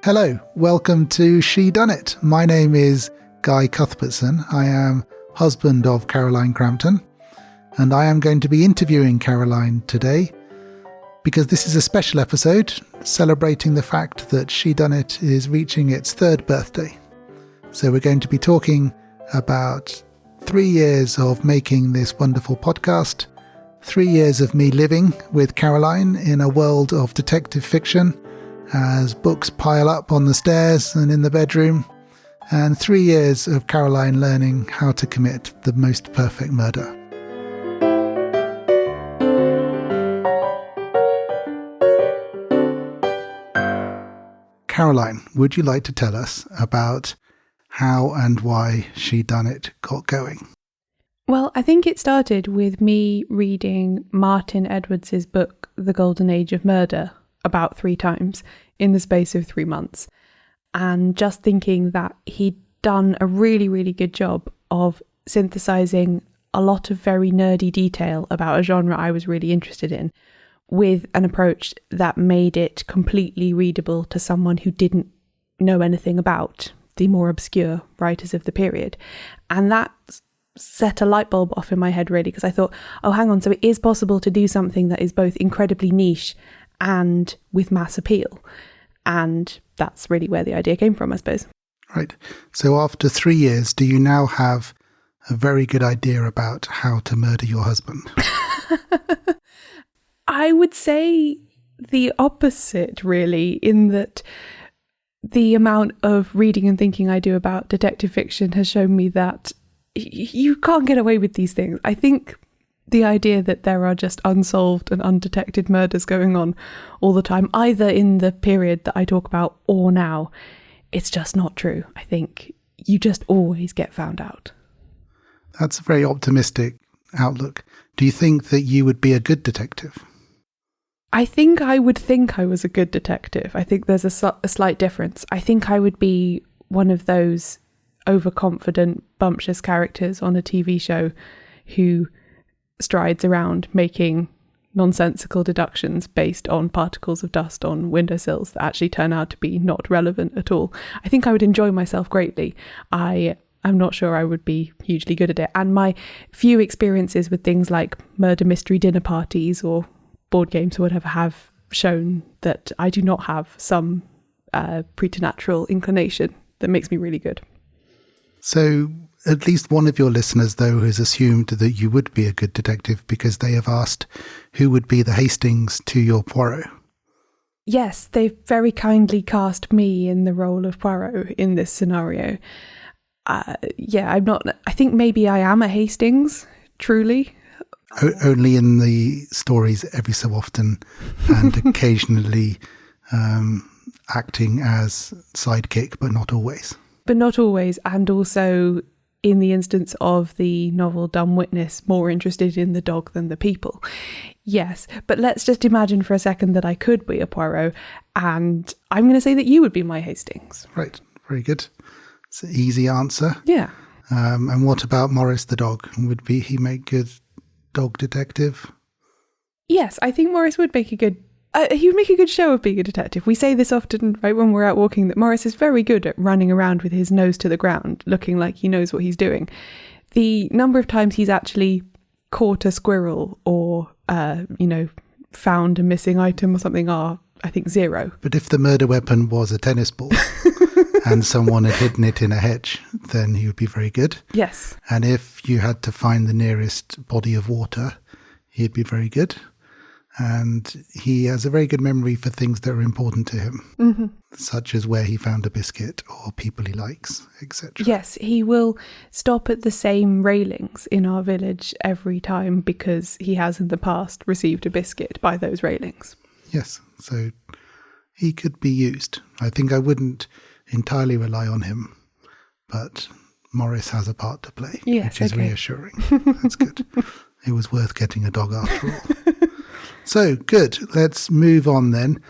Hello, welcome to Shedunnit. My name is Guy Cuthbertson. I am husband of Caroline Crampton, and I am going to be interviewing Caroline today because this is a special episode celebrating the fact that Shedunnit is reaching its third birthday. So we're going to be talking about 3 years of making this wonderful podcast, 3 years of me living with Caroline in a world of detective fiction as books pile up on the stairs and in the bedroom, and 3 years of Caroline learning how to commit the most perfect murder. Caroline, would you like to tell us about how and why Shedunnit got going? Well, I think it started with me reading Martin Edwards's book, The Golden Age of Murder, about 3 times in the space of 3 months, and just thinking that he'd done a really, really good job of synthesizing a lot of very nerdy detail about a genre I was really interested in with an approach that made it completely readable to someone who didn't know anything about the more obscure writers of the period. And that set a light bulb off in my head, really, because I thought, oh, hang on, so it is possible to do something that is both incredibly niche and with mass appeal. And that's really where the idea came from, I suppose. Right. So after 3 years, do you now have a very good idea about how to murder your husband? I would say the opposite, really, in that the amount of reading and thinking I do about detective fiction has shown me that you can't get away with these things. I think the idea that there are just unsolved and undetected murders going on all the time, either in the period that I talk about or now, it's just not true. I think you just always get found out. That's a very optimistic outlook. Do you think that you would be a good detective? I think I would think I was a good detective. I think there's a slight difference. I think I would be one of those overconfident, bumptious characters on a TV show who strides around making nonsensical deductions based on particles of dust on windowsills that actually turn out to be not relevant at all. I think I would enjoy myself greatly. I'm not sure I would be hugely good at it. And my few experiences with things like murder mystery dinner parties or board games or whatever have shown that I do not have some preternatural inclination that makes me really good. So at least one of your listeners, though, has assumed that you would be a good detective because they have asked who would be the Hastings to your Poirot. Yes, they've very kindly cast me in the role of Poirot in this scenario. I'm not... I think maybe I am a Hastings, truly. Only in the stories every so often, and occasionally acting as sidekick, but not always. But not always, and also in the instance of the novel Dumb Witness, more interested in the dog than the people. Yes, but let's just imagine for a second that I could be a Poirot, and I'm going to say that you would be my Hastings. Right, very good. It's an easy answer. Yeah. And what about Morris the dog? Would he make good dog detective? Yes, I think Morris would make a good... he would make a good show of being a detective. We say this often, right, when we're out walking, that Morris is very good at running around with his nose to the ground, looking like he knows what he's doing. The number of times he's actually caught a squirrel or, found a missing item or something are, I think, 0. But if the murder weapon was a tennis ball and someone had hidden it in a hedge, then he would be very good. Yes. And if you had to find the nearest body of water, he'd be very good. And he has a very good memory for things that are important to him, such as where he found a biscuit or people he likes, etc. Yes, he will stop at the same railings in our village every time because he has in the past received a biscuit by those railings. Yes, so he could be used. I think I wouldn't entirely rely on him, but Morris has a part to play, which is reassuring. That's good. It was worth getting a dog after all. So, good. Let's move on then.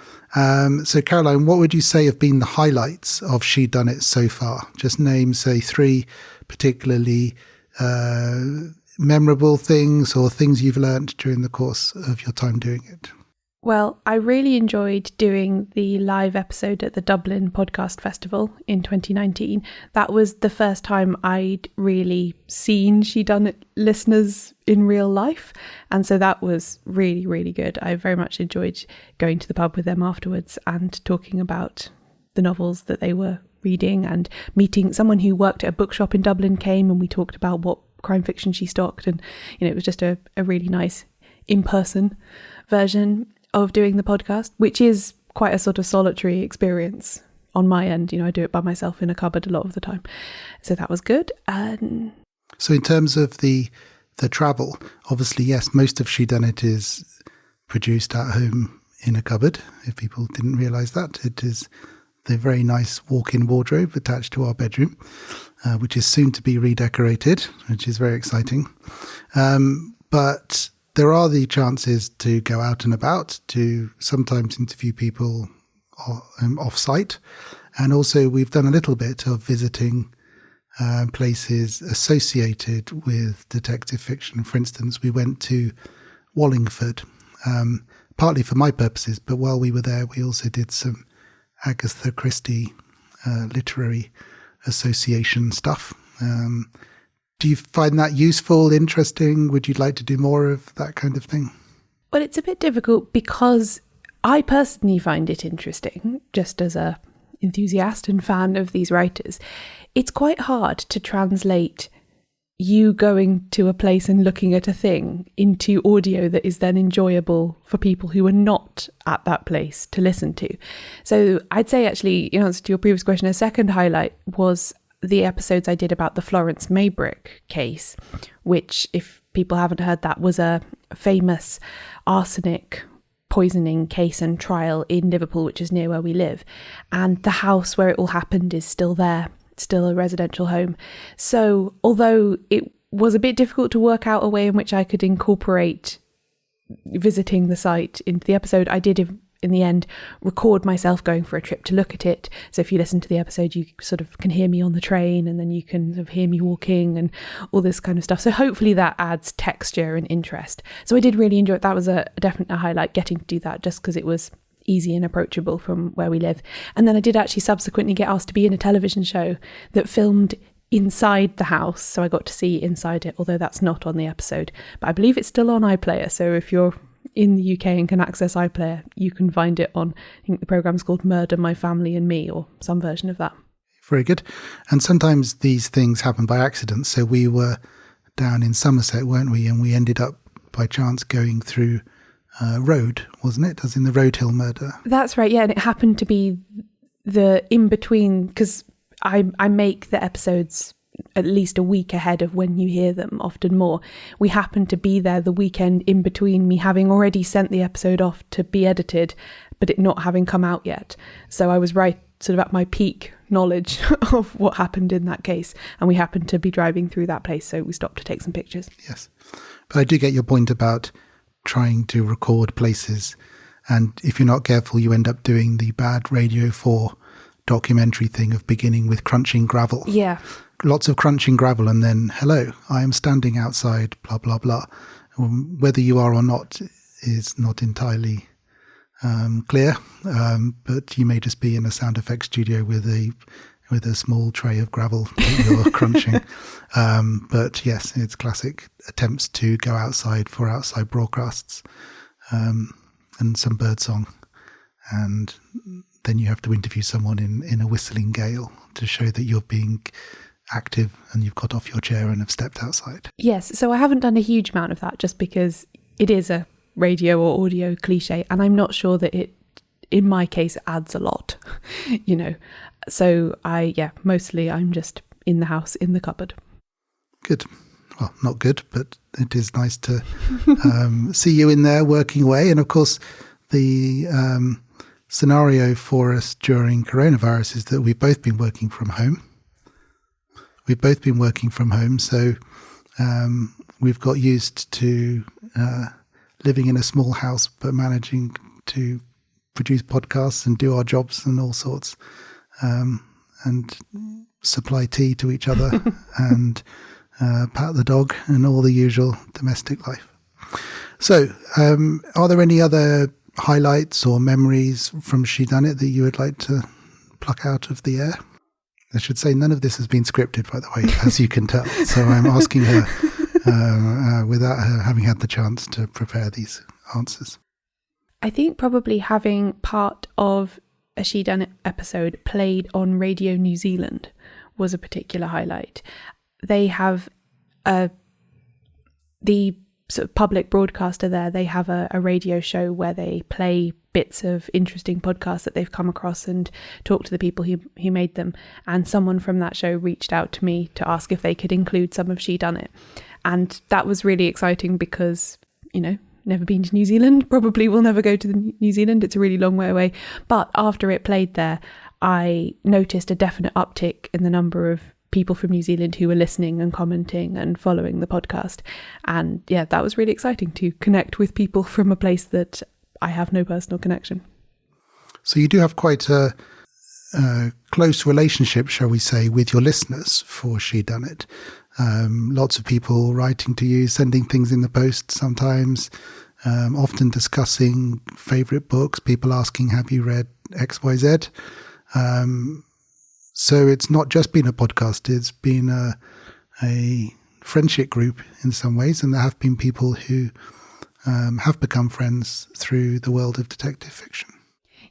So, Caroline, what would you say have been the highlights of Shedunnit so far? Just name, say, 3 particularly memorable things or things you've learnt during the course of your time doing it. Well, I really enjoyed doing the live episode at the Dublin Podcast Festival in 2019. That was the first time I'd really seen Shedunnit listeners in real life. And so that was really, really good. I very much enjoyed going to the pub with them afterwards and talking about the novels that they were reading, and meeting someone who worked at a bookshop in Dublin came and we talked about what crime fiction she stocked. And, it was just a really nice in-person version of doing the podcast, which is quite a sort of solitary experience on my end. I do it by myself in a cupboard a lot of the time. So that was good. So in terms of the travel, obviously, yes, most of Shedunnit is produced at home in a cupboard. If people didn't realise that, it is the very nice walk-in wardrobe attached to our bedroom, which is soon to be redecorated, which is very exciting. But there are the chances to go out and about, to sometimes interview people off-site. And also we've done a little bit of visiting places associated with detective fiction. For instance, we went to Wallingford, partly for my purposes, but while we were there, we also did some Agatha Christie literary association stuff. Do you find that useful, interesting? Would you like to do more of that kind of thing? Well, it's a bit difficult because I personally find it interesting, just as a enthusiast and fan of these writers. It's quite hard to translate you going to a place and looking at a thing into audio that is then enjoyable for people who are not at that place to listen to. So I'd say, actually, in answer to your previous question, a second highlight was the episodes I did about the Florence Maybrick case, which, if people haven't heard, that was a famous arsenic poisoning case and trial in Liverpool, which is near where we live. And the house where it all happened is still there, still a residential home. So although it was a bit difficult to work out a way in which I could incorporate visiting the site into the episode, I did in the end record myself going for a trip to look at it. So if you listen to the episode, you sort of can hear me on the train, and then you can sort of hear me walking and all this kind of stuff. So hopefully that adds texture and interest. So I did really enjoy it. That was a definite highlight, getting to do that, just because it was easy and approachable from where we live. And then I did actually subsequently get asked to be in a television show that filmed inside the house, so I got to see inside it, although that's not on the episode, but I believe it's still on iPlayer. So if you're in the UK and can access iPlayer, you can find it on, I think the program's called Murder, My Family and Me, or some version of that. Very good. And sometimes these things happen by accident. So we were down in Somerset, weren't we? And we ended up by chance going through Road, wasn't it? As in the Road Hill murder. That's right, yeah. And it happened to be the in-between, because I make the episodes at least a week ahead of when you hear them, often more. We happened to be there the weekend in between me having already sent the episode off to be edited, but it not having come out yet. So I was right sort of at my peak knowledge of what happened in that case. And we happened to be driving through that place, so we stopped to take some pictures. Yes. But I do get your point about trying to record places. And if you're not careful, you end up doing the bad Radio 4 documentary thing of beginning with crunching gravel. Yeah. Lots of crunching gravel, and then, hello, I am standing outside, blah, blah, blah. Whether you are or not is not entirely clear, but you may just be in a sound effects studio with a small tray of gravel that you're crunching. But yes, it's classic attempts to go outside for outside broadcasts, and some birdsong. And then you have to interview someone in a whistling gale to show that you're being active and you've got off your chair and have stepped outside. Yes, so I haven't done a huge amount of that, just because it is a radio or audio cliche, and I'm not sure that it, in my case, adds a lot, So mostly I'm just in the house, in the cupboard. Good. Well, not good, but it is nice to see you in there working away. And of course, the scenario for us during coronavirus is that we've both been working from home. So we've got used to living in a small house, but managing to produce podcasts and do our jobs and all sorts, and supply tea to each other and pat the dog and all the usual domestic life. So are there any other highlights or memories from Shedunnit that you would like to pluck out of the air? I should say none of this has been scripted, by the way, as you can tell. So I'm asking her without her having had the chance to prepare these answers. I think probably having part of a Shedunnit episode played on Radio New Zealand was a particular highlight. They have the sort of public broadcaster there, they have a radio show where they play bits of interesting podcasts that they've come across and talk to the people who made them. And someone from that show reached out to me to ask if they could include some of Shedunnit. And that was really exciting because, never been to New Zealand, probably will never go to New Zealand. It's a really long way away. But after it played there, I noticed a definite uptick in the number of people from New Zealand who were listening and commenting and following the podcast. And yeah, that was really exciting to connect with people from a place that I have no personal connection. So you do have quite a close relationship, shall we say, with your listeners for Shedunnit. Lots of people writing to you, sending things in the post sometimes, often discussing favourite books, people asking, have you read XYZ? So it's not just been a podcast, it's been a friendship group in some ways, and there have been people who have become friends through the world of detective fiction.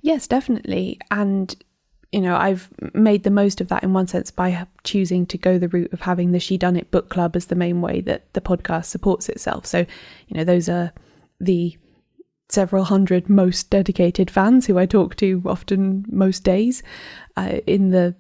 Yes, definitely. And, I've made the most of that in one sense by choosing to go the route of having the Shedunnit book club as the main way that the podcast supports itself. So, those are the several hundred most dedicated fans who I talk to often most days in the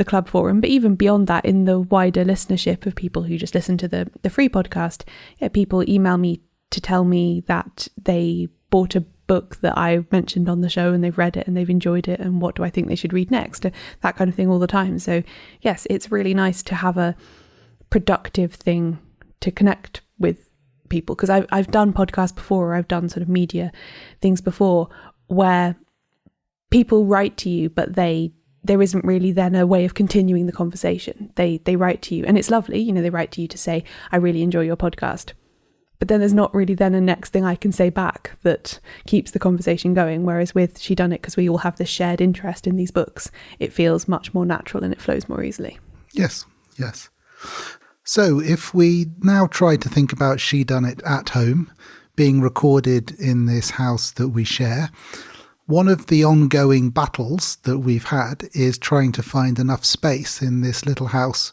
club forum. But even beyond that, in the wider listenership of people who just listen to the free podcast, people email me to tell me that they bought a book that I mentioned on the show and they've read it and they've enjoyed it, and what do I think they should read next, that kind of thing all the time. So yes, it's really nice to have a productive thing to connect with people, because I've done podcasts before, or I've done sort of media things before where people write to you, but there isn't really then a way of continuing the conversation. They write to you and it's lovely, they write to you to say, I really enjoy your podcast. But then there's not really then a next thing I can say back that keeps the conversation going. Whereas with Shedunnit, because we all have this shared interest in these books, it feels much more natural and it flows more easily. Yes. So if we now try to think about Shedunnit at home, being recorded in this house that we share, one of the ongoing battles that we've had is trying to find enough space in this little house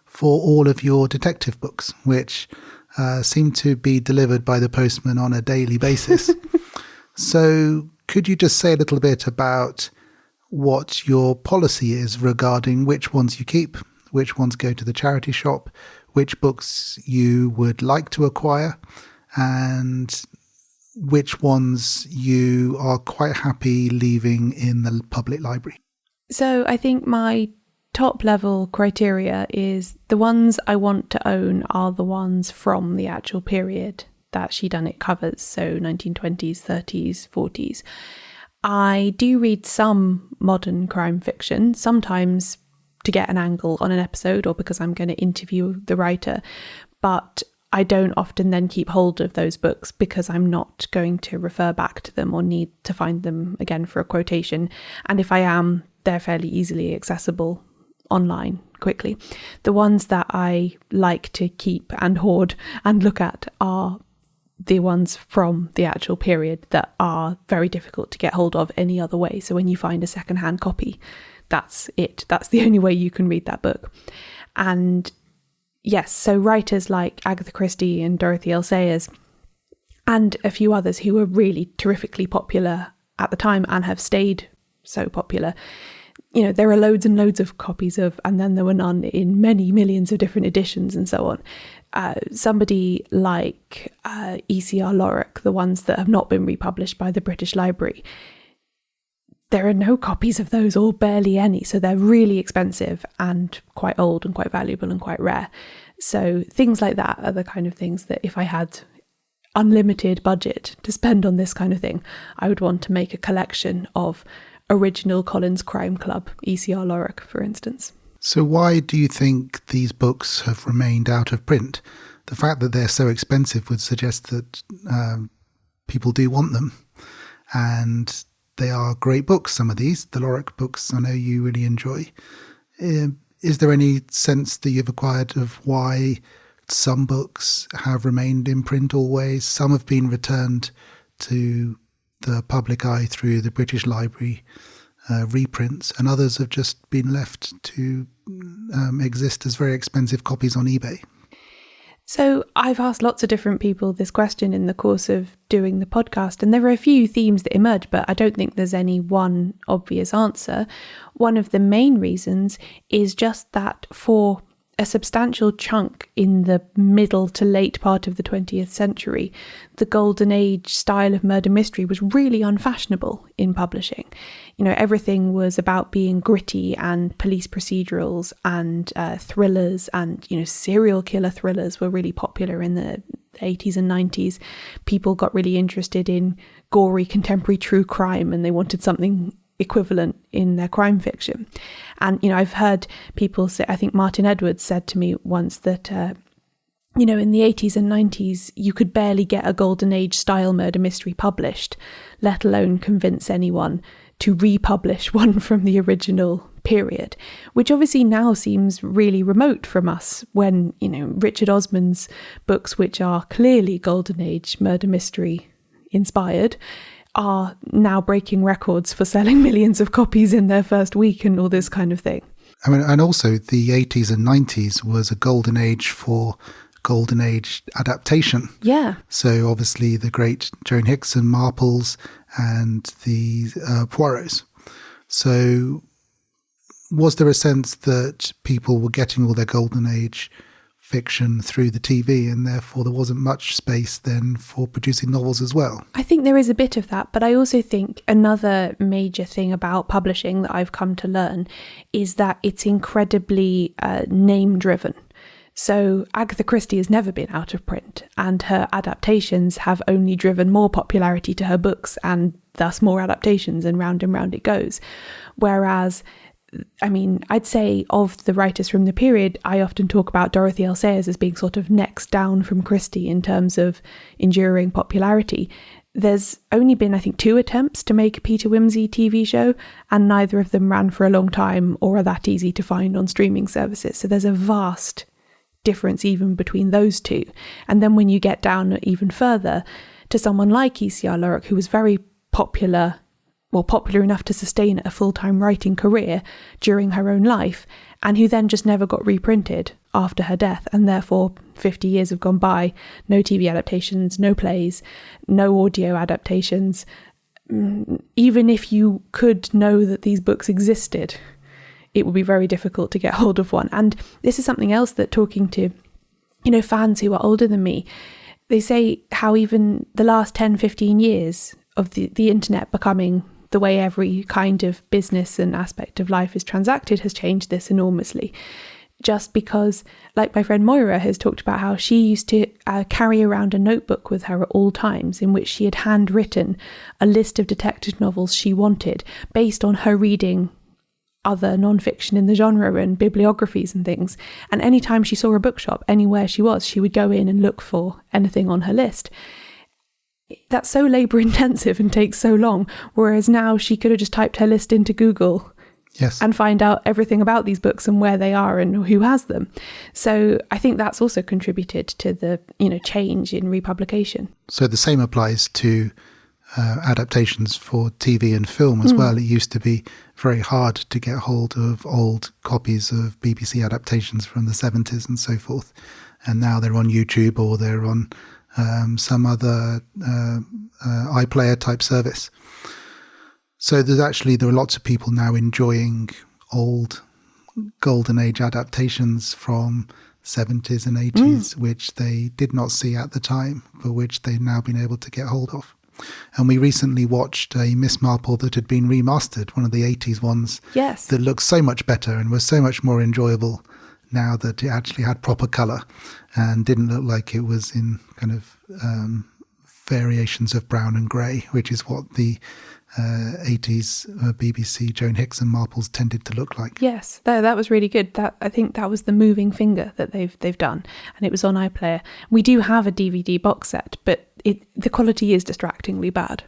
for all of your detective books, which seem to be delivered by the postman on a daily basis. So could you just say a little bit about what your policy is regarding which ones you keep, which ones go to the charity shop, which books you would like to acquire, and which ones you are quite happy leaving in the public library? So I think my top level criteria is the ones I want to own are the ones from the actual period that Shedunnit covers, so 1920s, 30s, 40s. I do read some modern crime fiction, sometimes to get an angle on an episode or because I'm going to interview the writer, but I don't often then keep hold of those books because I'm not going to refer back to them or need to find them again for a quotation. And if I am, they're fairly easily accessible online quickly. The ones that I like to keep and hoard and look at are the ones from the actual period that are very difficult to get hold of any other way. So when you find a secondhand copy, that's it. That's the only way you can read that book. And yes, so writers like Agatha Christie and Dorothy L. Sayers and a few others who were really terrifically popular at the time and have stayed so popular. There are loads and loads of copies of And Then There Were None in many millions of different editions and so on. Somebody like E.C.R. Lorick, the ones that have not been republished by the British Library, there are no copies of those or barely any. So they're really expensive and quite old and quite valuable and quite rare. So things like that are the kind of things that if I had unlimited budget to spend on this kind of thing, I would want to make a collection of original Collins Crime Club, E.C.R. Lorick, for instance. So why do you think these books have remained out of print? The fact that they're so expensive would suggest that people do want them. And they are great books, some of these. The Lorac books I know you really enjoy. Is there any sense that you've acquired of why some books have remained in print always? Some have been returned to the public eye through the British Library reprints, and others have just been left to exist as very expensive copies on eBay. So I've asked lots of different people this question in the course of doing the podcast, and there are a few themes that emerge, but I don't think there's any one obvious answer. One of the main reasons is just that for a substantial chunk in the middle to late part of the 20th century, the golden age style of murder mystery was really unfashionable in publishing. You know, everything was about being gritty, and police procedurals and thrillers, and, you know, serial killer thrillers were really popular in the 80s and 90s. People got really interested in gory contemporary true crime, and they wanted something equivalent in their crime fiction. And, you know, I've heard people say, I think Martin Edwards said to me once that, you know, in the 80s and 90s, you could barely get a golden age style murder mystery published, let alone convince anyone to republish one from the original period, which obviously now seems really remote from us when, you know, Richard Osman's books, which are clearly golden age murder mystery inspired, are now breaking records for selling millions of copies in their first week and all this kind of thing. I mean, and also the 80s and 90s was a golden age for golden age adaptation. Yeah. So obviously the great Joan Hickson Marples and the Poirots. So was there a sense that people were getting all their golden age fiction through the TV, and therefore there wasn't much space then for producing novels as well? I think there is a bit of that, but I also think another major thing about publishing that I've come to learn is that it's incredibly name driven. So Agatha Christie has never been out of print, and her adaptations have only driven more popularity to her books, and thus more adaptations, and round it goes. Whereas, I mean, I'd say of the writers from the period, I often talk about Dorothy L. Sayers as being sort of next down from Christie in terms of enduring popularity. There's only been, I think, 2 attempts to make a Peter Wimsey TV show, and neither of them ran for a long time or are that easy to find on streaming services. So there's a vast difference even between those two. And then when you get down even further to someone like E.C.R. Lorac, who was very popular enough to sustain a full-time writing career during her own life, and who then just never got reprinted after her death, and therefore 50 years have gone by, no TV adaptations, no plays, no audio adaptations. Even if you could know that these books existed, it would be very difficult to get hold of one. And this is something else that, talking to, you know, fans who are older than me, they say how even the last 10, 15 years of the internet becoming the way every kind of business and aspect of life is transacted has changed this enormously. Just because, like my friend Moira has talked about how she used to carry around a notebook with her at all times in which she had handwritten a list of detective novels she wanted based on her reading other non-fiction in the genre and bibliographies and things. And anytime she saw a bookshop anywhere she was, she would go in and look for anything on her list. That's so labour intensive and takes so long, whereas now she could have just typed her list into Google. Yes. And find out everything about these books and where they are and who has them. So I think that's also contributed to the, you know, change in republication. So the same applies to adaptations for TV and film as well. It used to be very hard to get hold of old copies of BBC adaptations from the 70s and so forth. And now they're on YouTube, or they're on some other iPlayer type service. So there are lots of people now enjoying old golden age adaptations from 70s and 80s, which they did not see at the time, but which they've now been able to get hold of. And we recently watched a Miss Marple that had been remastered, one of the 80s ones. Yes. That looked so much better and was so much more enjoyable now that it actually had proper colour and didn't look like it was in kind of variations of brown and grey, which is what the 80s BBC Joan Hickson Marples tended to look like. Yes, that was really good. I think that was the moving finger that they've done, and it was on iPlayer. We do have a DVD box set, but the quality is distractingly bad.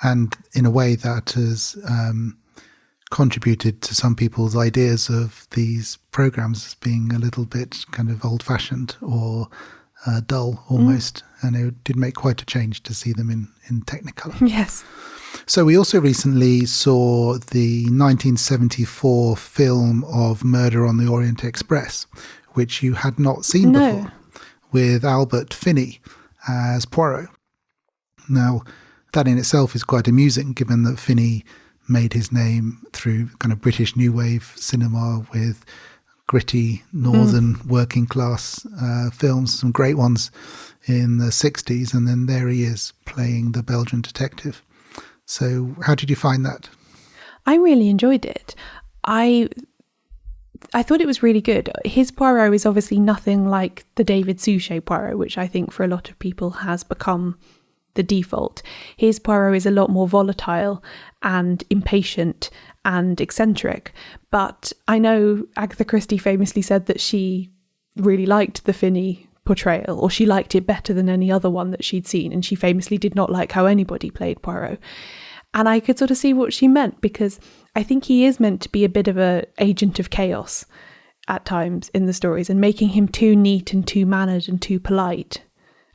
And in a way that has contributed to some people's ideas of these programs as being a little bit kind of old-fashioned or dull almost. And it did make quite a change to see them in Technicolor. Yes. So we also recently saw the 1974 film of Murder on the Orient Express, which you had not seen before, with Albert Finney as Poirot. Now, that in itself is quite amusing, given that Finney made his name through kind of British New Wave cinema with gritty northern working class films, some great ones in the 60s, and then there he is playing the Belgian detective. So how did you find that? I really enjoyed it. I thought it was really good. His Poirot is obviously nothing like the David Suchet Poirot, which I think for a lot of people has become the default. His Poirot is a lot more volatile and impatient and eccentric. But I know Agatha Christie famously said that she really liked the Finney portrayal, or she liked it better than any other one that she'd seen, and she famously did not like how anybody played Poirot. And I could sort of see what she meant, because I think he is meant to be a bit of an agent of chaos at times in the stories, and making him too neat and too mannered and too polite,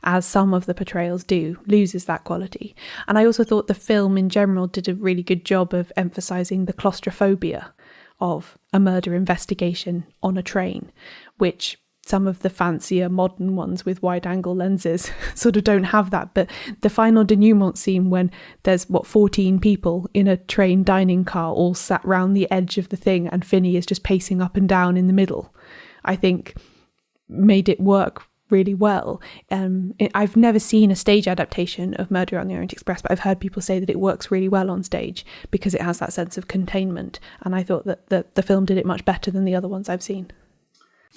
as some of the portrayals do, loses that quality. And I also thought the film in general did a really good job of emphasising the claustrophobia of a murder investigation on a train, which some of the fancier modern ones with wide-angle lenses sort of don't have that. But the final denouement scene when there's, 14 people in a train dining car all sat round the edge of the thing and Finney is just pacing up and down in the middle, I think made it work really well. I've never seen a stage adaptation of Murder on the Orient Express, but I've heard people say that it works really well on stage because it has that sense of containment. And I thought that the film did it much better than the other ones I've seen.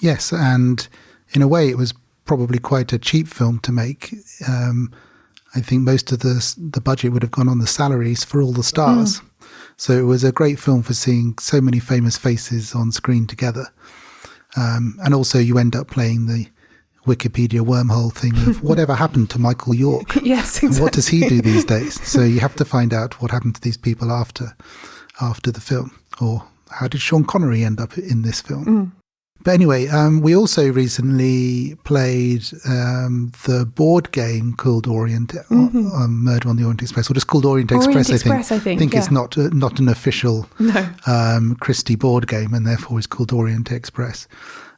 Yes, and in a way it was probably quite a cheap film to make. I think most of the budget would have gone on the salaries for all the stars. So it was a great film for seeing so many famous faces on screen together. And also you end up playing the Wikipedia wormhole thing of whatever happened to Michael York. Yes, exactly. And what does he do these days? So you have to find out what happened to these people after the film. Or how did Sean Connery end up in this film? But anyway, we also recently played the board game called Murder on the Orient Express, or just called Orient Express, I think. I think it's not an official Christie board game, and therefore it's called Orient Express.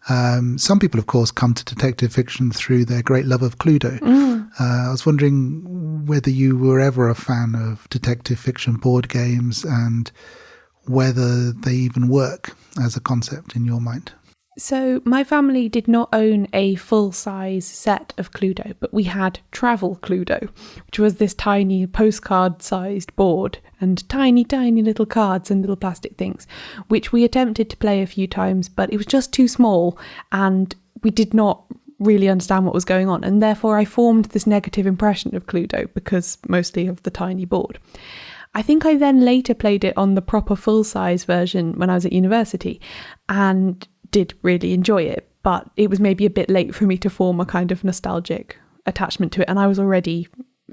Some people, of course, come to detective fiction through their great love of Cluedo. I was wondering whether you were ever a fan of detective fiction board games and whether they even work as a concept in your mind. So my family did not own a full-size set of Cluedo, but we had Travel Cluedo, which was this tiny postcard-sized board and tiny, tiny little cards and little plastic things, which we attempted to play a few times, but it was just too small and we did not really understand what was going on. And therefore I formed this negative impression of Cluedo because mostly of the tiny board. I think I then later played it on the proper full-size version when I was at university and did really enjoy it, but it was maybe a bit late for me to form a kind of nostalgic attachment to it, and I was already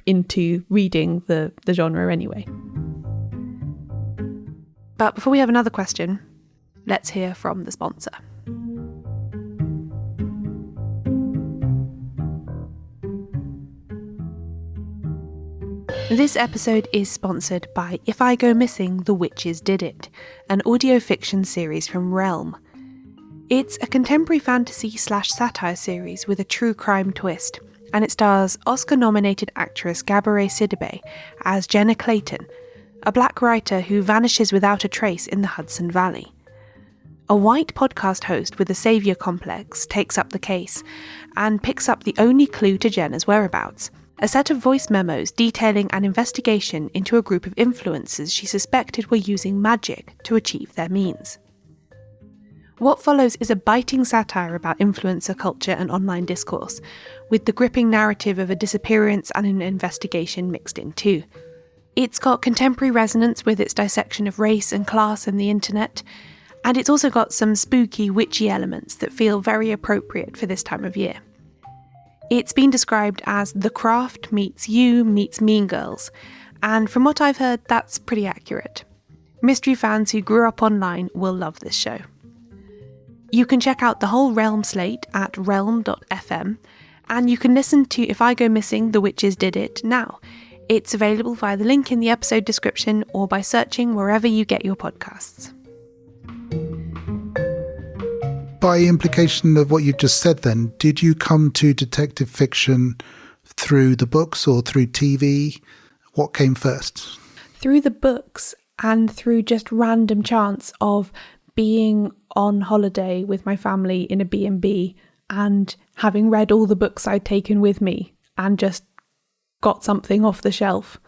into reading the genre anyway. But before we have another question, let's hear from the sponsor. This episode is sponsored by If I Go Missing, The Witches Did It, an audio fiction series from Realm. It's a contemporary fantasy/satire series with a true crime twist, and it stars Oscar-nominated actress Gabourey Sidibe as Jenna Clayton, a black writer who vanishes without a trace in the Hudson Valley. A white podcast host with a saviour complex takes up the case and picks up the only clue to Jenna's whereabouts, a set of voice memos detailing an investigation into a group of influencers she suspected were using magic to achieve their means. What follows is a biting satire about influencer culture and online discourse, with the gripping narrative of a disappearance and an investigation mixed in too. It's got contemporary resonance with its dissection of race and class and the internet, and it's also got some spooky, witchy elements that feel very appropriate for this time of year. It's been described as The Craft meets You meets Mean Girls, And from what I've heard, that's pretty accurate. Mystery fans who grew up online will love this show. You can check out the whole Realm slate at realm.fm, and you can listen to If I Go Missing, The Witches Did It now. It's available via the link in the episode description or by searching wherever you get your podcasts. By implication of what you just said then, did you come to detective fiction through the books or through TV? What came first? Through the books and through just random chance of being on holiday with my family in a B&B and having read all the books I'd taken with me and just got something off the shelf.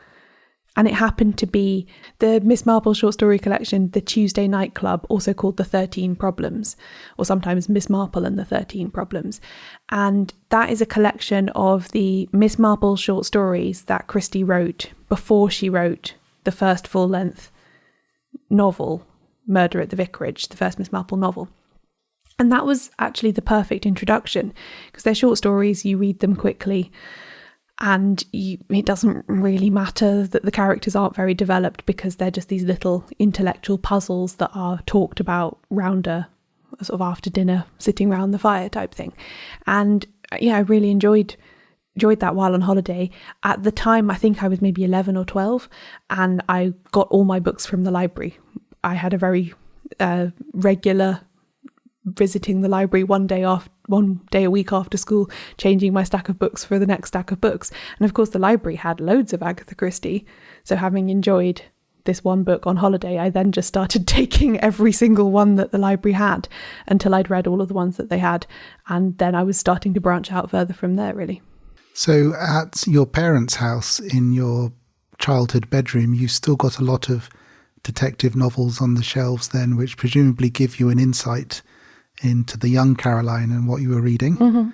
And it happened to be the Miss Marple short story collection, The Tuesday Night Club, also called The 13 Problems, or sometimes Miss Marple and the 13 Problems. And that is a collection of the Miss Marple short stories that Christie wrote before she wrote the first full-length novel, Murder at the Vicarage, the first Miss Marple novel. And that was actually the perfect introduction, because they're short stories, you read them quickly, and it doesn't really matter that the characters aren't very developed because they're just these little intellectual puzzles that are talked about round a sort of after dinner, sitting round the fire type thing. And yeah, I really enjoyed that while on holiday. At the time, I think I was maybe 11 or 12, and I got all my books from the library. I had a very regular visiting the library one day a week after school, changing my stack of books for the next stack of books. And of course the library had loads of Agatha Christie, so having enjoyed this one book on holiday, I then just started taking every single one that the library had until I'd read all of the ones that they had, and then I was starting to branch out further from there, really. So at your parents' house in your childhood bedroom, you still got a lot of detective novels on the shelves then, which presumably give you an insight into the young Caroline and what you were reading. Mm-hmm.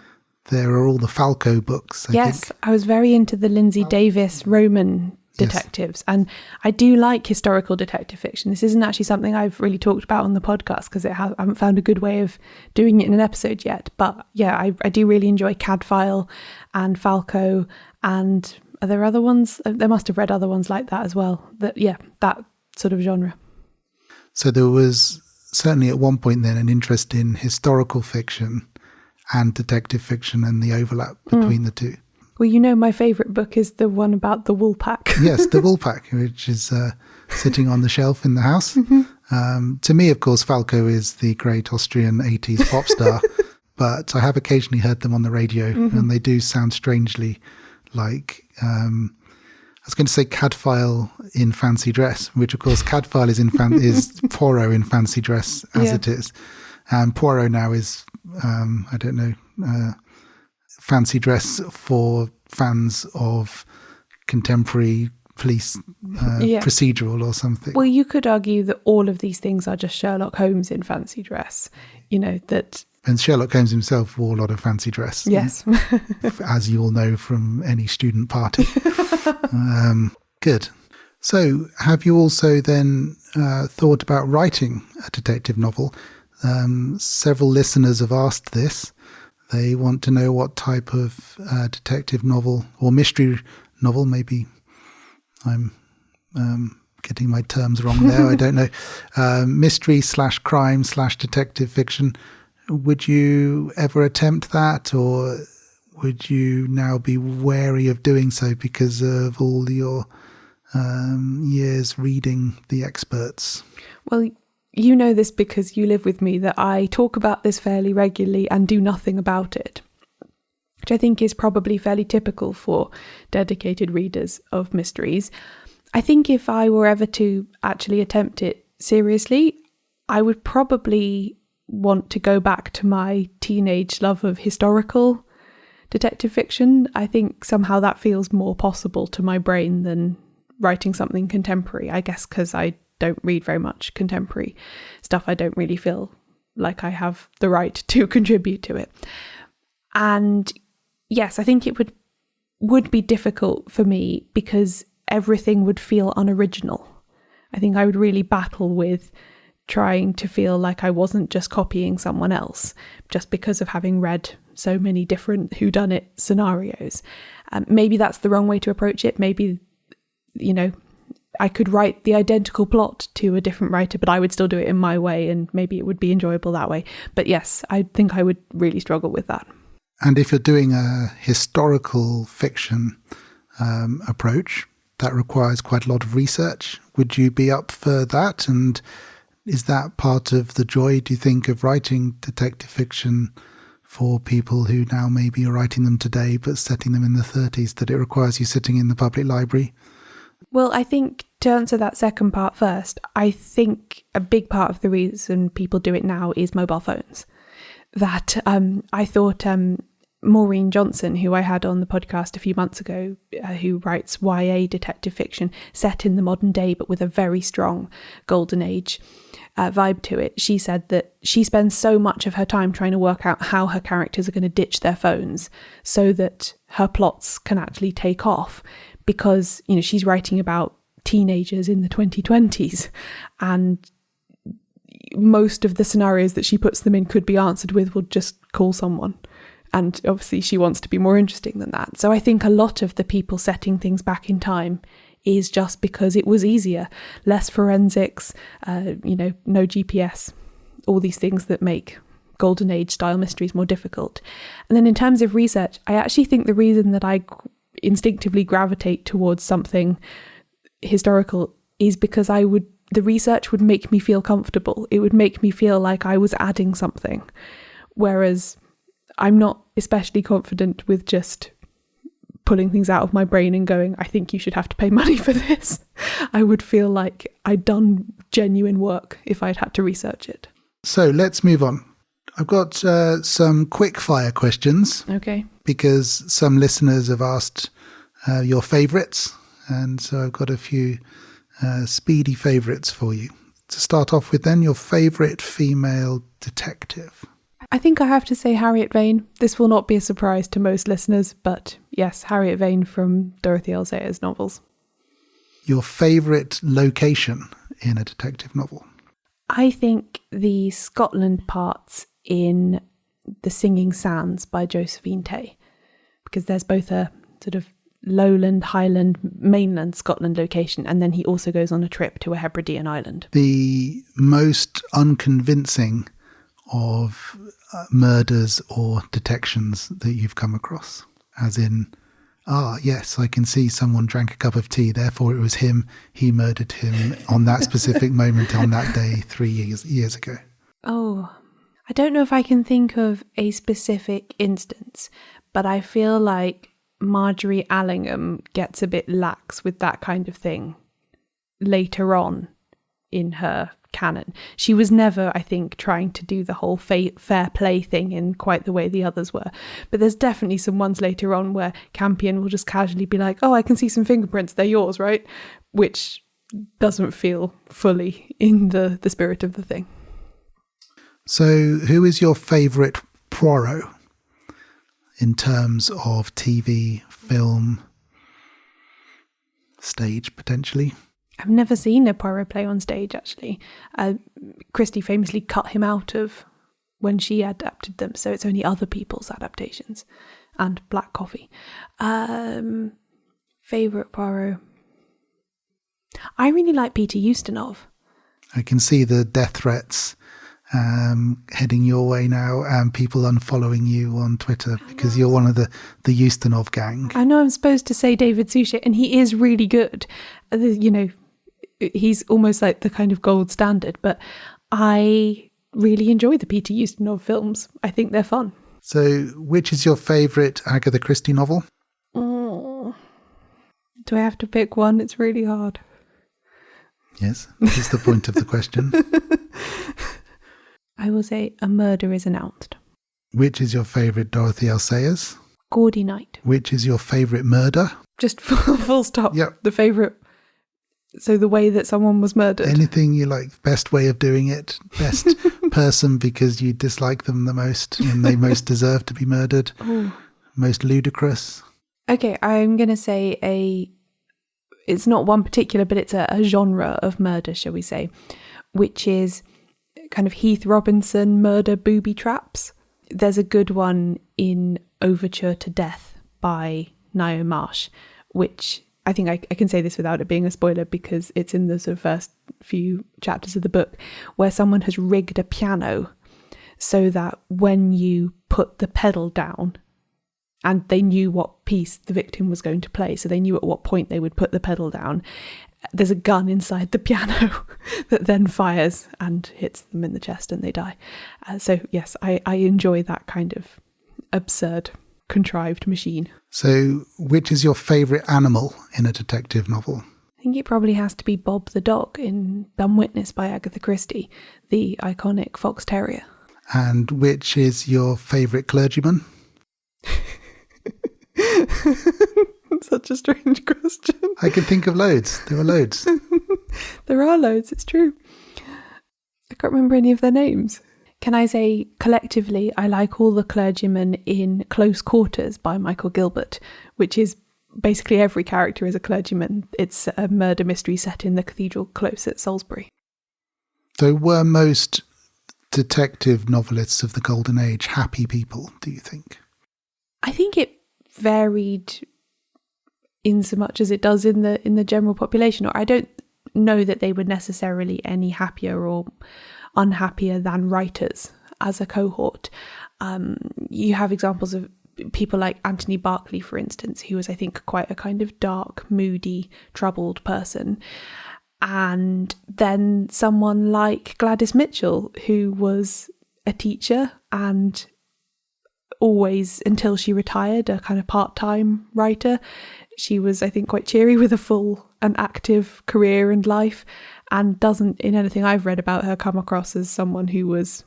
There are all the Falco books, I think. I was very into the Lindsay Davis Roman detectives, and I do like historical detective fiction. This isn't actually something I've really talked about on the podcast because I haven't found a good way of doing it in an episode yet. But yeah, I do really enjoy Cadfile and Falco, and are there other ones? They must have read other ones like that as well. That sort of genre. So there was certainly at one point then an interest in historical fiction and detective fiction and the overlap between the two. Well, you know, my favourite book is the one about the Woolpack. Yes, the Woolpack, which is sitting on the shelf in the house. Mm-hmm. To me, of course, Falco is the great Austrian 80s pop star, but I have occasionally heard them on the radio, and they do sound strangely like... I was going to say Cadfile in fancy dress, which of course Cadfile is Poirot in fancy dress as it is. And Poirot now is, fancy dress for fans of contemporary police procedural or something. Well, you could argue that all of these things are just Sherlock Holmes in fancy dress, And Sherlock Holmes himself wore a lot of fancy dress. Yes. As you all know from any student party. Good. So have you also then thought about writing a detective novel? Several listeners have asked this. They want to know what type of detective novel or mystery novel, maybe I'm getting my terms wrong there, I don't know, mystery/crime/detective fiction. Would you ever attempt that, or would you now be wary of doing so because of all your years reading the experts? Well, you know this because you live with me, that I talk about this fairly regularly and do nothing about it, which I think is probably fairly typical for dedicated readers of mysteries. I think if I were ever to actually attempt it seriously, I would probably want to go back to my teenage love of historical detective fiction. I think somehow that feels more possible to my brain than writing something contemporary, I guess because I don't read very much contemporary stuff. I don't really feel like I have the right to contribute to it. And yes, I think it would be difficult for me because everything would feel unoriginal. I think I would really battle with trying to feel like I wasn't just copying someone else just because of having read so many different whodunit scenarios. Maybe that's the wrong way to approach it. Maybe I could write the identical plot to a different writer, but I would still do it in my way, and maybe it would be enjoyable that way. But yes, I think I would really struggle with that. And if you're doing a historical fiction approach, that requires quite a lot of research. Would you be up for that? And is that part of the joy, do you think, of writing detective fiction for people who now maybe are writing them today but setting them in the 30s, that it requires you sitting in the public library? Well, I think to answer that second part first, I think a big part of the reason people do it now is mobile phones. That I thought Maureen Johnson, who I had on the podcast a few months ago, who writes YA detective fiction set in the modern day but with a very strong golden age vibe to it, she said that she spends so much of her time trying to work out how her characters are going to ditch their phones so that her plots can actually take off, because she's writing about teenagers in the 2020s, and most of the scenarios that she puts them in could be answered with, "We'll just call someone." And obviously she wants to be more interesting than that. So I think a lot of the people setting things back in time is just because it was easier, less forensics, no GPS, all these things that make golden age style mysteries more difficult. And then in terms of research, I actually think the reason that I instinctively gravitate towards something historical is because the research would make me feel comfortable. It would make me feel like I was adding something. Whereas I'm not especially confident with just pulling things out of my brain and going, I think you should have to pay money for this. I would feel like I'd done genuine work if I'd had to research it. So let's move on. I've got some quick fire questions. Okay. Because some listeners have asked your favourites. And so I've got a few speedy favourites for you. To start off with then, your favourite female detective. I think I have to say Harriet Vane. This will not be a surprise to most listeners, but yes, Harriet Vane from Dorothy L. Sayers novels. Your favourite location in a detective novel? I think the Scotland parts in The Singing Sands by Josephine Tay, because there's both a sort of lowland, highland, mainland Scotland location, and then he also goes on a trip to a Hebridean island. The most unconvincing of murders or detections that you've come across, as in, yes, I can see someone drank a cup of tea, therefore it was him, he murdered him on that specific moment on that day 3 years ago. Oh, I don't know if I can think of a specific instance, but I feel like Marjorie Allingham gets a bit lax with that kind of thing later on in her canon. She was never, I think, trying to do the whole fair play thing in quite the way the others were. But there's definitely some ones later on where Campion will just casually be like, I can see some fingerprints, they're yours, right? Which doesn't feel fully in the spirit of the thing. So who is your favourite Poirot in terms of TV, film, stage, potentially? I've never seen a Poirot play on stage, actually. Christie famously cut him out of when she adapted them, so it's only other people's adaptations. And Black Coffee. Favourite Poirot? I really like Peter Ustinov. I can see the death threats heading your way now, and people unfollowing you on Twitter because you're one of the Ustinov gang. I know I'm supposed to say David Suchet, and he is really good. He's almost like the kind of gold standard, but I really enjoy the Peter Ustinov films. I think they're fun. So which is your favourite Agatha Christie novel? Do I have to pick one? It's really hard. Yes, this is the point of the question. I will say A Murder is Announced. Which is your favourite Dorothy L. Sayers? Gaudy Night. Which is your favourite murder? Just full stop. Yep. The favourite. So the way that someone was murdered. Anything you like, best way of doing it, best person because you dislike them the most and they most deserve to be murdered. Ooh. Most ludicrous. Okay, I'm going to say it's not one particular, but it's a genre of murder, shall we say, which is kind of Heath Robinson murder booby traps. There's a good one in Overture to Death by Niall Marsh, which I think I can say this without it being a spoiler because it's in the sort of first few chapters of the book, where someone has rigged a piano so that when you put the pedal down, and they knew what piece the victim was going to play, so they knew at what point they would put the pedal down, there's a gun inside the piano that then fires and hits them in the chest and they die. So yes, I enjoy that kind of absurd, contrived machine. So which is your favourite animal in a detective novel? I think it probably has to be Bob the dog in Dumb Witness by Agatha Christie, the iconic fox terrier. And which is your favourite clergyman? Such a strange question. I can think of loads. There are loads. There are loads, it's true. I can't remember any of their names. Can I say collectively, I like all the clergymen in Close Quarters by Michael Gilbert, which is basically every character is a clergyman. It's a murder mystery set in the Cathedral Close at Salisbury. So were most detective novelists of the Golden Age happy people, do you think? I think it varied in so much as it does in the general population, or I don't know that they were necessarily any happier or unhappier than writers as a cohort. You have examples of people like Anthony Berkeley, for instance, who was, I think, quite a kind of dark, moody, troubled person. And then someone like Gladys Mitchell, who was a teacher and always, until she retired, a kind of part-time writer. She was, I think, quite cheery with a full and active career and life, and doesn't, in anything I've read about her, come across as someone who was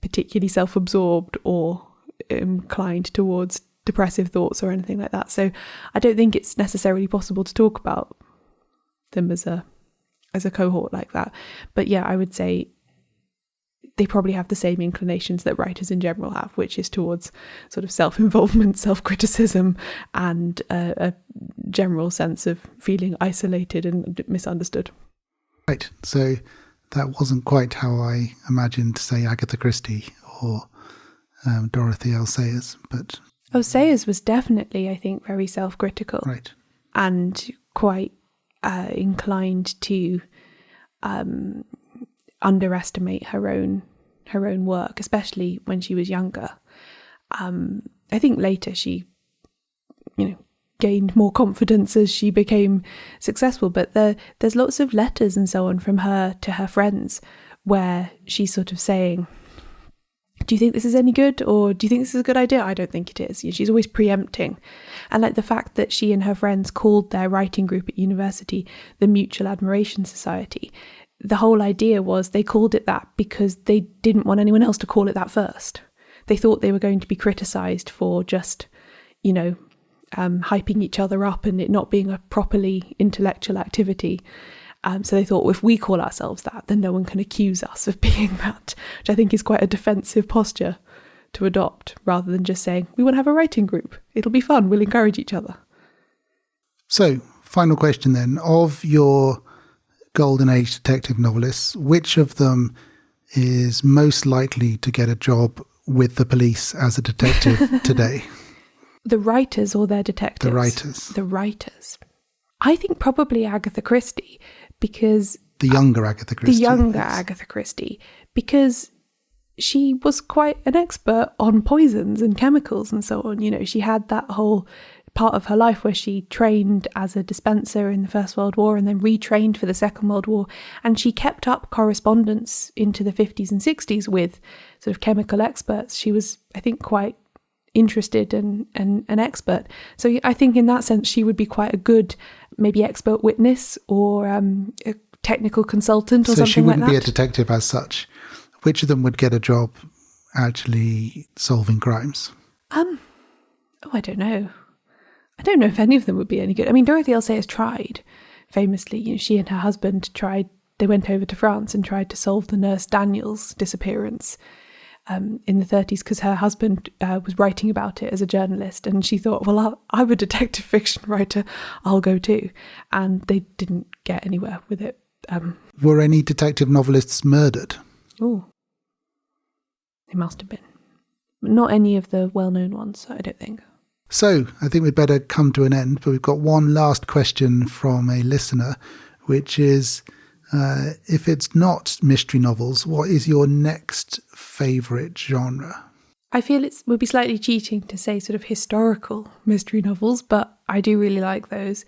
particularly self-absorbed or inclined towards depressive thoughts or anything like that. So I don't think it's necessarily possible to talk about them as a cohort like that. But yeah, I would say they probably have the same inclinations that writers in general have, which is towards sort of self-involvement, self-criticism, and a general sense of feeling isolated and misunderstood. Right, so that wasn't quite how I imagined, say, Agatha Christie or Dorothy L. Sayers, but... Oh, Sayers was definitely, I think, very self-critical. Right. And quite inclined to underestimate her own work, especially when she was younger. I think later she, gained more confidence as she became successful. But there's lots of letters and so on from her to her friends where she's sort of saying, do you think this is any good? Or do you think this is a good idea? I don't think it is. She's always preempting. And like the fact that she and her friends called their writing group at university the Mutual Admiration Society, the whole idea was they called it that because they didn't want anyone else to call it that first. They thought they were going to be criticised for just, hyping each other up and it not being a properly intellectual activity. So they thought, well, if we call ourselves that, then no one can accuse us of being that, which I think is quite a defensive posture to adopt, rather than just saying, we want to have a writing group. It'll be fun. We'll encourage each other. So, final question then. Of your Golden Age detective novelists, which of them is most likely to get a job with the police as a detective today? The writers or their detectives? The writers. The writers. I think probably Agatha Christie, because... The younger Agatha Christie. The younger Agatha Christie, because she was quite an expert on poisons and chemicals and so on. She had that whole part of her life where she trained as a dispenser in the First World War and then retrained for the Second World War. And she kept up correspondence into the 50s and 60s with sort of chemical experts. She was, I think, quite interested and an expert. So I think in that sense, she would be quite a good, maybe expert witness or a technical consultant or something like that. So she wouldn't be a detective as such. Which of them would get a job actually solving crimes? I don't know. I don't know if any of them would be any good. I mean, Dorothy L. Sayers tried, famously. She and her husband they went over to France and tried to solve the nurse Daniel's disappearance in the 30s because her husband was writing about it as a journalist, and she thought, well, I'm a detective fiction writer, I'll go too. And they didn't get anywhere with it. Were any detective novelists murdered? Oh, they must have been. Not any of the well-known ones, I don't think. So I think we'd better come to an end, but we've got one last question from a listener, which is, if it's not mystery novels, what is your next favourite genre? I feel it would be slightly cheating to say sort of historical mystery novels, but I do really like those.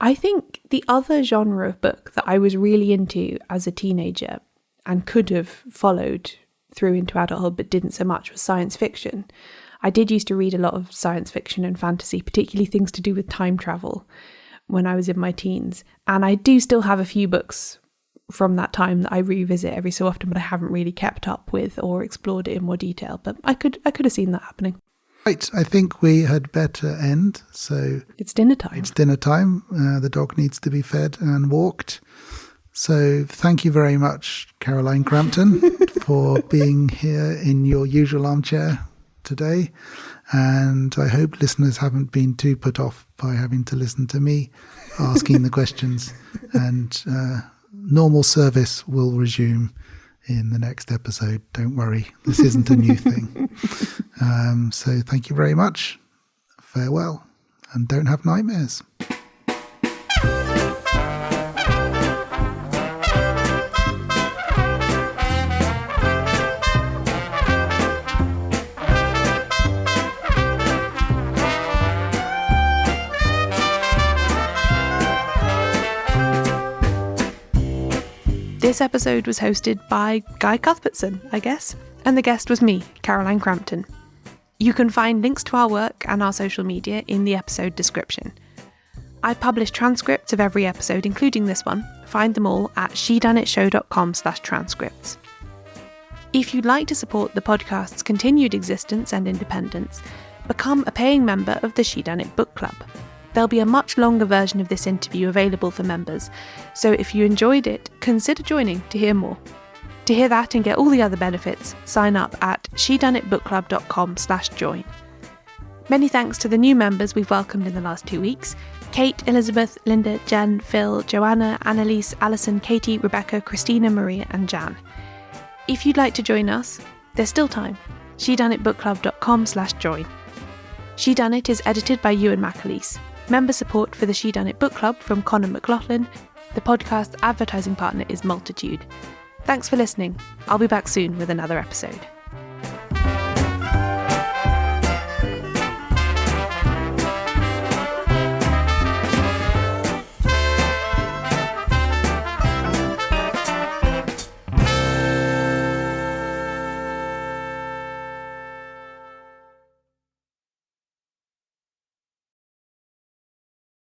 I think the other genre of book that I was really into as a teenager and could have followed through into adulthood but didn't so much was science fiction. I did used to read a lot of science fiction and fantasy, particularly things to do with time travel when I was in my teens. And I do still have a few books from that time that I revisit every so often, but I haven't really kept up with or explored it in more detail. But I could have seen that happening. Right, I think we had better end. So it's dinner time. It's dinner time. The dog needs to be fed and walked. So thank you very much, Caroline Crampton, for being here in your usual armchair today. And I hope listeners haven't been too put off by having to listen to me asking the questions. And normal service will resume in the next episode. Don't worry, this isn't a new thing. So thank you very much. Farewell, and don't have nightmares. This episode was hosted by Guy Cuthbertson, I guess, and the guest was me, Caroline Crampton. You can find links to our work and our social media in the episode description. I publish transcripts of every episode, including this one. Find them all at shedunnitshow.com/transcripts. If you'd like to support the podcast's continued existence and independence, become a paying member of the Shedunnit Book Club. There'll be a much longer version of this interview available for members, so if you enjoyed it, consider joining to hear more. To hear that and get all the other benefits, sign up at shedunnitbookclub.com/join. Many thanks to the new members we've welcomed in the last 2 weeks: Kate, Elizabeth, Linda, Jen, Phil, Joanna, Annalise, Alison, Katie, Rebecca, Christina, Maria and Jan. If you'd like to join us, there's still time. shedunnitbookclub.com/join. Shedunnit is edited by Ewan McAleese. Member support for the Shedunnit Book Club from Conor McLaughlin. The podcast's advertising partner is Multitude. Thanks for listening. I'll be back soon with another episode.